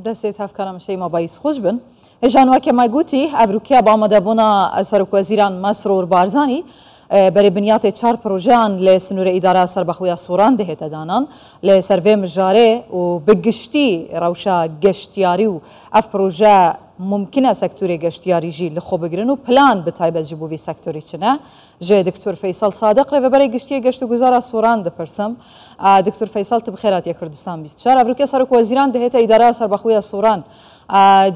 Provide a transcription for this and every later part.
دەستێت هەفکارم شەی مەبایس خۆش بن هێژانواکە مایگوتی ئەڤروکیا بامەدەبوونا سەرۆکوەزیران مەسرور بارزانی بەرێ بنیاتێ 4 پرۆژەیان لە سنوورە ئیدارە سەربەخۆیە سۆران دەهێتە دانان لە سەرڤێ مژارێ و بگشتی ڕەوشە گەشتیاری و ئەف پرۆژە ممکنە سەکتۆری گەشتیاریژی لە خۆ بگرن و پلان بتایبەت ji bo vê sektorê çi ne ji Diktor Feysal Sadiq rêveberê giştiyê geşt û guzara Soran dipirsim Diktor Feysal tu bi xêratiye Kurdistan 24 Evrûkê Serokweziran dihête îdara serbexweya Soran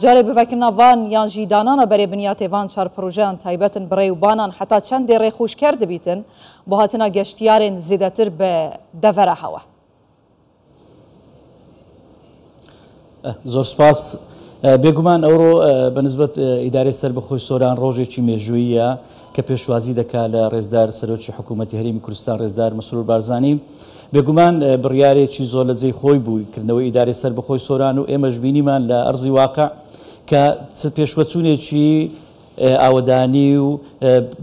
carê bivekirina van yan jî danana berê binyatê van 4 projeyan taybetin bi rê û banan heta çendê rêxûşker dibîtin bo hatina geştiyarên zêdetir bi devera hewa زۆر سپاس بێگومان ئەوڕۆ بەنسبەت ئیدارەی سەربەخۆی سۆران ڕۆژێکی مێژوویە کە پێشوازی دەکات لە ڕێزدار سەرۆکی حکوومەتی هەرێمی کوردستان ڕێزدار مەسرور بارزانی بێگومان بڕیارێکی زۆر لە جێی خۆی بووی کردنەوەی ئیدارەی سەربەخۆی سۆران و ئێمەش بینیمان لە ئەرزی واقع کە پێشوەچوونێکی ئاوەدانی و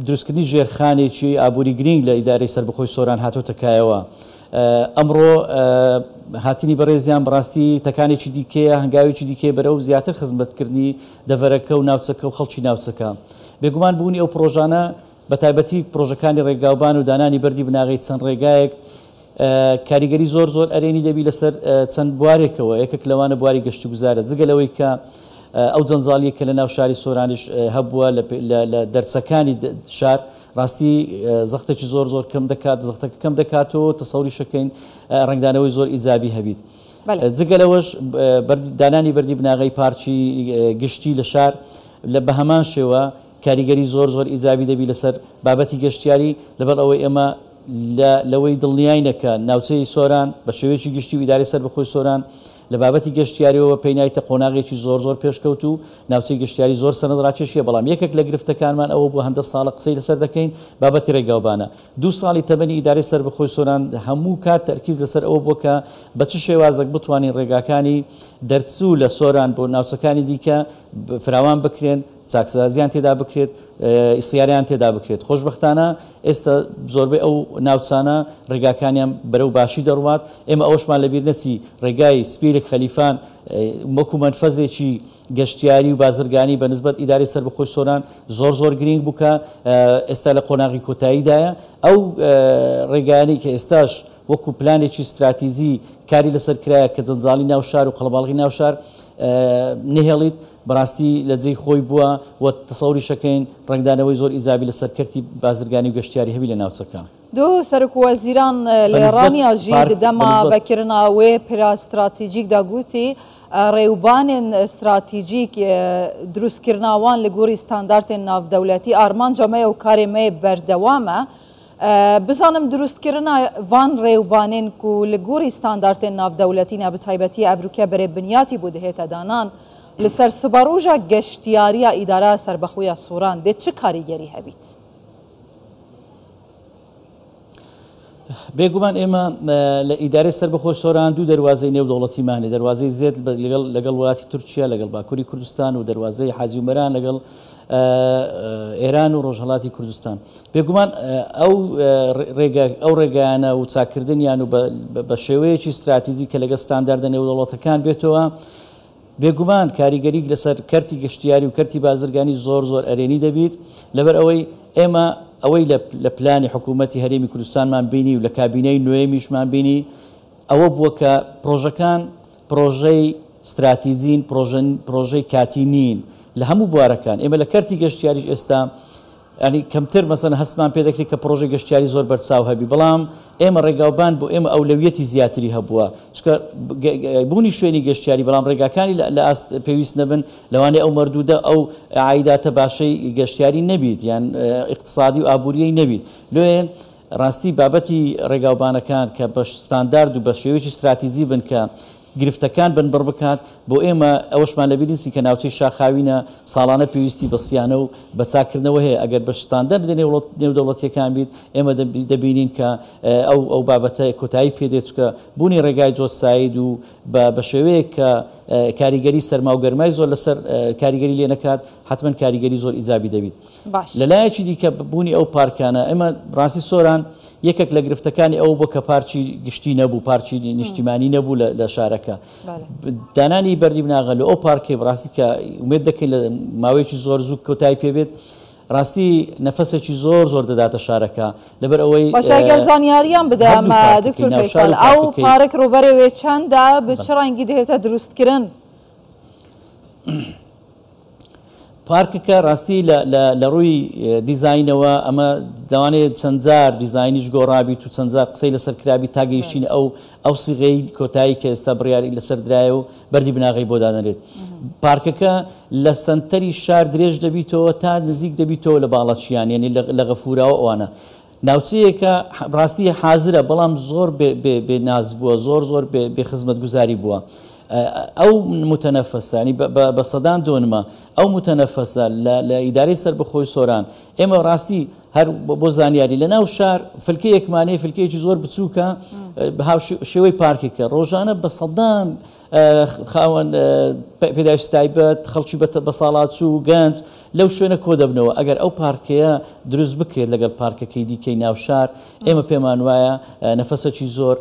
دروستکردنی ژێرخانێکی ئابووری گرنگ لە ئیدارەی سەربەخۆی سۆران هاتۆتەکایەوە ئەمڕۆ هاتنی بەڕێزیان بڕاستی تەکانێکی دیکەیە هەنگاوێکی دیکێ بەرەو زیاتر خزمەتکردنی دەڤەرەکە و ناوچەکە و خەڵکی ناوچەکە بێگومان بوونی ئەو پرۆژانە بە تایبەتی پرۆژەکانی ڕێگاوبان و دانانی بەردی بناغی چەند ڕێگایەک کاریگەری زۆر ئەرێنی دەبی لەسەر چەند بوارێکەوە یەکێک لەوانە بواری گەشتی گوزارە جگەلەوەی کە ئەو جەنجاڵیە کە لە ناو شاری سۆرانیش هەبووە لە دەرچەکانی شار ڕاستی زەختێکی زۆر کەم دەکات زەختەکە کەم دەکاتەوە تەسەوری شەکەین ڕنگدانەوەی زۆر ئیجابی هەبیت جگەلەوەش دانانی بەردی بناغی پارکی گشتی لە شار لە بە هەمان شێوە کاریگەری زۆر ئیجابی دەبی لەسەر بابەتی گەشتیاری لەبەر ئەوەی ئێمە لەوەی دڵنیاینەکە ناوچەی سۆران بە شێوەیەکی گشتی و ئیدارەی سەربەخۆی سۆران لە بابەتی گەشتیاریەوە پێینایتە قۆناغێکی زۆر پێشکەوت و ناوچەی گەشتیاری زۆر سەنەدڕاکێشیە بەڵام یەکێک لە گرفتەکانمان ئەوە بۆ هەندە ساڵە قسەی لەسەر دەکەین بابەتی ڕێگاوبانە 2 ساڵی تەبەنی ئیدارەی سەربەخۆی سۆران هەموو کات تەرکیز لەسەر ئەوە بووە کە بە چ شێوازێک بتوانین ڕێگاکانی دەرچوو لە سۆران بۆ ناوچەکانی دیکە فراوان بکرێن چاکسازیان تێدا بکرێت ئیسیاریان تێدا بکرێت خۆشبەختانە ئێستا زۆربەی ئەو ناوچانە ڕێگاکانیان بەرەو باشی دەڕوات ئێمە ئەوشمان لەبیر نەچی ڕێگای سپیرێک خەلیفان وەکو منفەزێکی گەشتیاری و بازرگانی بەنسبەت ئیدارەی سەربەخۆی سۆران زۆر گرنگ بووکە ئێستا لە قۆناغی کۆتاییدایە ئەو ڕێگایانی کە ئێستاش وەکو پلانێکی استراتیژی کاری لەسەر کرایە کە جەنجاڵی ناوشار و قەڵەباڵغی ناوشار نهێڵیت بەڕاستی لە جێی خۆی بووە و تەسەوری شەکەین ڕنگدانەوەی زۆر ئیزابی لەسەر کەرتی بازرگانی و گەشتیاری هەبی لە ناوچەکە دو سەرۆکوەزیران لە ئێڕانیا ژی دەما بەکردنەوەی پرا استراتیژیک داگوتی ڕێوبانên استراتیژیک دروستکردناوان لە گۆری ستانداردên ناودەوڵەتی ئارمانجا me و karê me berdewam e bizanim dروستکردنا van rêwbanên ku li gorî standardên navdewletî ne bi taybetî Evrûkê berê binyatî bû dihête danan li ser sibaroja geştiyariya îdara serbexweya Soran dê çi karîgerî hebît بێگومان ئێمە لە ئیدارەی سەربەخۆی سۆران دوو دەواازەی نێودەوڵەتیمانێ دەواازەی زێت لەگەڵ وڵاتی تورکیا لەگەڵ باکووری کوردستان و دەواازەی حاجیومەران لەگەڵ ئێران و ڕۆژهەڵاتی کوردستان بێگومان ئەو ڕێگایانە و چاکردنیان و بە شێوەیەکی استراتیژی کە لەگە ستانداردە نێودەوڵەتەکان بێتەوە بێگومان کاریگەری لەسەر کەرتی گەشتیاری و کەرتی بازرگانی زۆر ئەرێنی دەبیت لەبەر ئەوەی ئێمە ئەوەی لە پلانی حکوومەتی هەرێمی کوردستانمان بینی و لە کابینەی نوێمیشمان بینی ئەوە بووە کە پرۆژەکان پرۆژەی استراتیژین پرۆژەی کاتی نین لە هەموو بوارەکان ئێمە لە کەرتی گەشتیاریش ئێستا ینی کەمتر مەسەن هەستمان پێ دەکرێت کە پرۆژەی گەشتیاری زۆر بەرچاو هەبی بەڵام ئێمە ڕێگاوبان بۆ ئێمە ئەولەویەتی زیاتری هەبووە چکە بوونی شوێنی گەشتیاری بەڵام ڕێگاکانی لە ئاست پێویست نەبن لەوانەیە ئەو مەردوودە ئەو عایداتە باشەی گەشتیاری نەبیت یان اقتصادی و ئابووریەی نەبیت لێ ڕاستی بابەتی ڕێگاوبانەکان کە بە ستاندارد و بە شێوەیەکی استراتیژی بن کە گرفتەکان بنبڕ بکات بۆ ئێمە ئەوەشمان لەبیرنسی کە ناوچەی شاخاوینە ساڵانە پێویستی بە سیانە و بە چاکردنەوە هەیە ئەگەر بە ستاندەرد نێودەوڵەتیەکان بیت ئێمە دەبینین کە ئەو بابەتە کۆتایی پێدێت چکە بوونی ڕێگای جۆ ساید و بە شێوەیە کە کاریگەری سەرما و گەرمای زۆر لەسەر کاریگەری لێ نەکات حتمما کاریگەری زۆر ئیجابی دەبیت لەلایەکی دیکە بوونی ئەو پارکانە ئێمە ڕاستی سۆران یەکێک لە گرفتەکانی ئەو بۆ کە پارچی گشتی نەبوو پارچی نیشتیمانی نەبوو لە شارەکە دانانی هەری بەردی بناغە لە ئەو پارکێ ڕاستی کە ومێت دەکەین لە ماوەیەکی زۆر زوو کۆتایی پێبێت ڕاستی نەفەسێکی زۆر دەداتە شارەکە لەبەر ئەوەی باشەگەر زانیاریان بدەمە دکتۆر فەیسەڵ ئەو پارک ڕوبەرێوێ چەندە بە چ ڕەنگی دەهێتە دروستکردن؟ پارکەکە ڕاستی لە ڕووی دیزاینەوە ئەمە دەوانێت چەند جار دیزاینیش گۆڕابیت و چەند جار قسەی لەسەر کرابی تا گەیشتین ئەو سیغەی کۆتایی کە ئێستا بڕیاری لەسەر درایە و بەردی بناغی بۆ دادەنرێت. پارکەکە لە سنتەری شار درێژ دەبیتەوە تا نزیک دەبیتەوە لە باڵەچیان، یعنی لە غەفوراوە ئەوانە. ناوچەیەکە ڕاستی حازرە بەڵام زۆر بێناز بووە، زۆر بێ خزمەت گوزاری بووە. ئەو متەنەفەسە ینی بە سەدان دۆنمە ئەو متەنەفەسە لە ئیدارەی سەربەخۆی سۆران ئێمە ڕاستی هەر بۆ زانیاری لە ناو شار فلکەیەکمانەیە فلکەیەکی زۆر بچووکە شێوەی پارکێکە ڕۆژانە بە سەدان خاوەن پێداویستی تایبەت خەڵکی بە ساڵات و گەنج لەو شوێنە کۆ دەبنەوە. ئەگەر ئەو پارکەیە دروست بکرێت لەگەڵ پارکەکەی دیکەی ناو شار ئێمە پێمان وایە نەفەسەکی زۆر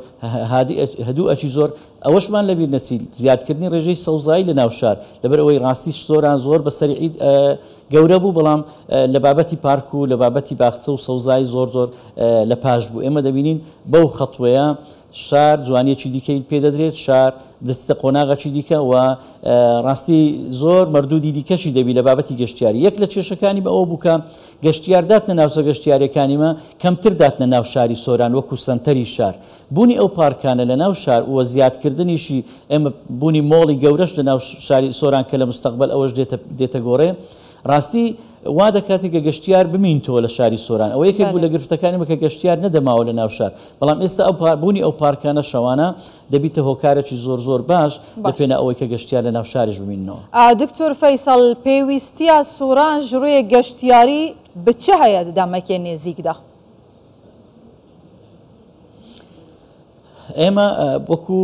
هەدوو ئەچی زۆر ئەوەشمان لەبیر نەچیل زیادکردنی ڕێژەی سەوزایی لە ناو شار لەبەر ئەوەی ڕاستی سۆران زۆر بە سەریعی گەورە بوو، بەڵام لە بابەتی پارک و لە بابەتی باخچە و سەوزایی زۆر لە پاش بوو. ئێمە دەبینین بەو خەتوەیە شار جوانیەکی دیکەی پێدەدرێت، شار دەستە قۆناغەکی دیکە و ڕاستی زۆر مردودی دیکەشی دەبی لە بابەتی گەشتیاری. یەک لە کێشەکانی بە ئەوە بووکە گەشتیار داتنە ناوچە گەشتیاریەکانیمە کەمتر داتنە ناو شاری سۆران وەکو سنتەری شار. بوونی ئەو پارکانە لە ناو شار وە زیادکردنیشی ئێمە بوونی مۆڵی گەورەش لە ناو شاری سۆران کە لە مستەقبل ئەوەش دێتە گۆڕێ. ڕاستی وا دەکاتێکە گەشتیار بمینتەوە لە شاری سۆران ئەوە یەکێک بوو لە گرفتەکانیمە کە گەشتیار نەدەماوە لە ناو شار، بەڵام ئێستا بوونی ئەو پارکانە شەوانە دەبیتە هۆکارێکی زۆر باش لەپێنە ئەوەی کە گەشتیار لە ناو شارش بمینەوە. دکتۆر فەیسەڵ پێویستیە سۆران ژڕووی گەشتیاری بچ هەیە دامەکێ نێزیکدا؟ ئێمە وەکو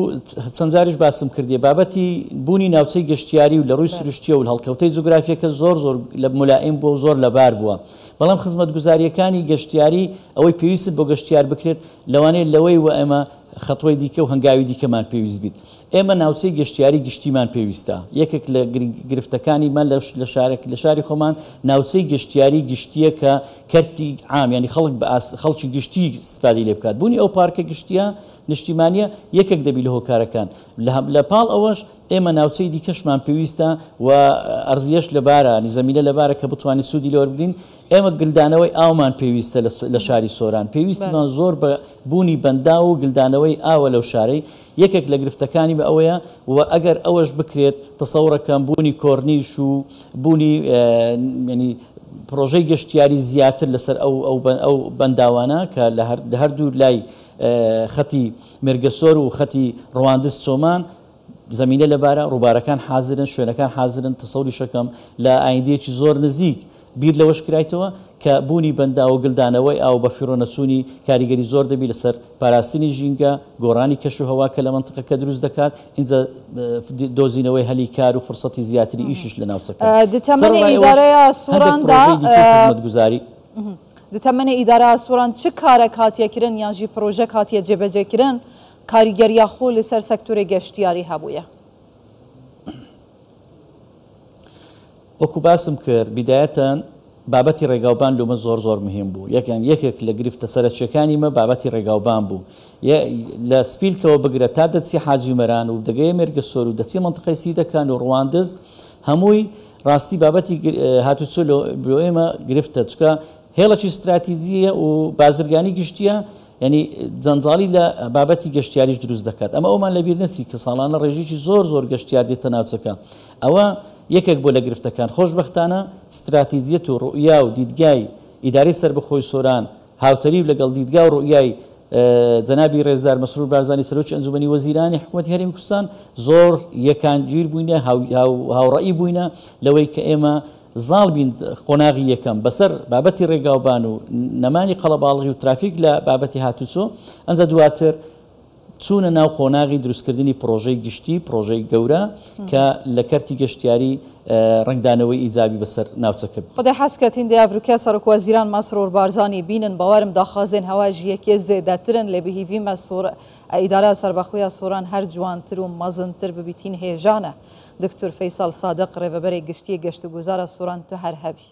چەند جاریش باسم کردیە بابەتی بوونی ناوچەی گەشتیاری و لە ڕووی سروشتیە و هەڵکەوتەی جوگرافیەکە زۆر لە مولائم بووە و زۆر لەبار بووە، بەڵام خزمەتگوزاریەکانی گەشتیاری ئەوەی پێویست بۆ گەشتیار بکرێت لەوانەیە لەوەی و ئێمە خەتوەی دیکە و هەنگاوی دیکەمان پێویست بیت. ئێمە ناوچەی گەشتیاری گشتیمان پێویستە. یەکێک لە گرفتەکانیمان لە شاری خۆمان ناوچەی گەشتیاری گشتیە کە کەرتی عام، ینی خەڵکی گشتی استفادەی لێ بکات. بوونی ئەو پارکە گشتیە نیشتیمانیە یەکێک دەبی لە هۆکارەکان. لە پاڵ ئەوەش ئێمە ناوچەی دیکەشمان پێویستە و ئەرزیەش لەبارە زەمینە لەبارە کە بتوانانی سوودی لێوە بگرین. ئێمە گلدانەوەی ئاومان پێویستە لە شاری سۆران، پێویستیمان زۆر بە بوونی بەندا و گلدانەوەی ئاوە لەو شارەی. یەکێک لە گرفتەکانی بە ئەوەیە و ئەگەر ئەوەش بکرێت تەسەوڕەکەم بوونی کۆرنیش و بوونی ینی پرۆژەی گەشتیاری زیاتر لەسەر ئەو بەنداوانە کە لە هەردوو لای خەتی مێرگەسۆر و خەتی ڕواندز چۆمان زەمینە لەبارە ڕووبارەکان حازرن، شوێنەکان حازرن. تەسەوری شەکەم لە ئایندەیەکی زۆر نزیک بیر لەوەش کرایتەوە کە بوونی بەندا و گلدانەوەی ئاو بە فیڕۆنەچوونی کاریگەری زۆر دەبی لەسەر پاراستنی ژینگە، گۆڕانی کەش و هەوا کە لە منتقەکە دروست دەکات، اینجا دۆزینەوەی هەلی کار و فرسەتی زیاتری ئیشش لە ناوچەکە. دەتەمەنی ئیدارەیە سۆراندا خزمەتگوزاری دەتەمەنی ئیدارە سۆران چ کارێک هاتیەکردن یانژی پرۆژە هاتیە جێبەجێکردن کاریگەریە خۆ لەسەر سەکتۆری گەشتیاری هەبووە؟ وەکو باسم کرد بیدایەتەن بابەتی ڕێگاوبان لۆمە زۆر مهم بوو. یەکێک لە گرفتە سەرچیەکانیمە بابەتی ڕێگاوبان بوو. لە سپیلکەوە بگرە تا دەچی حاجیمەران و دەگەی مێرگەسۆر و دەچی منتقەی سیدەکان و ڕواندز هەمووی ڕاستی بابەتی هاتوچۆ بۆ ئێمە گرفتە چکە هێڵەکی استراتیزیە و بازرگانی گشتیە، ینی جەنجاڵی لە بابەتی گەشتیاریش دروست دەکات. ئەمە ئەومان لەبیر نەچی کە ساڵانە ڕێژێکی زۆر گەشتیار دێتە ناوچەکە. ئەوە یەکێک بۆ لە گرفتەکان. خۆشبەختانە استراتیزیەت و ڕوئیا و دیدگای ئیدارەی سەربەخۆی سۆران هاوتەریب لەگەڵ دیدگا و ڕوئیای جەنابی ڕێزدار مەسرور بارزانی سەرۆکی ئەنجومەنی وەزیرانی حکوومەتی هەرێمی کوردستان زۆر یەکانگیر بووینە، هاوڕەئی بووینە لەوەی کە ئێمە زاڵ بین قۆناغی یەکەم بەسەر بابەتی ڕێگاوبان و نەمانی قەڵەباڵغی و ترافیک لە بابەتی هاتوچۆ. ئەنجا دواتر چوونە ناو قۆناغی دروستکردنی پرۆژەی گشتی پرۆژەی گەورە کە لە کەرتی گەشتیاری ڕنگدانەوەی ئیجابی بەسەر ناوچەکە خدای حەسکەتین دیافروکە سەرۆکوەزیران مەسرۆر بارزانی بینن باوەرم داخوازێن هەواژیەکێ زێدەترن لێ بهیڤی مەسۆر ئیدارە سەربەخۆیە سۆران هەر جوانتر و مەزنتر ببیتین هێژانە دکتور فەیساڵ سادق ڕێبەبەرێک گشتی گەشت و گوزارە سۆران تو هەر هەبی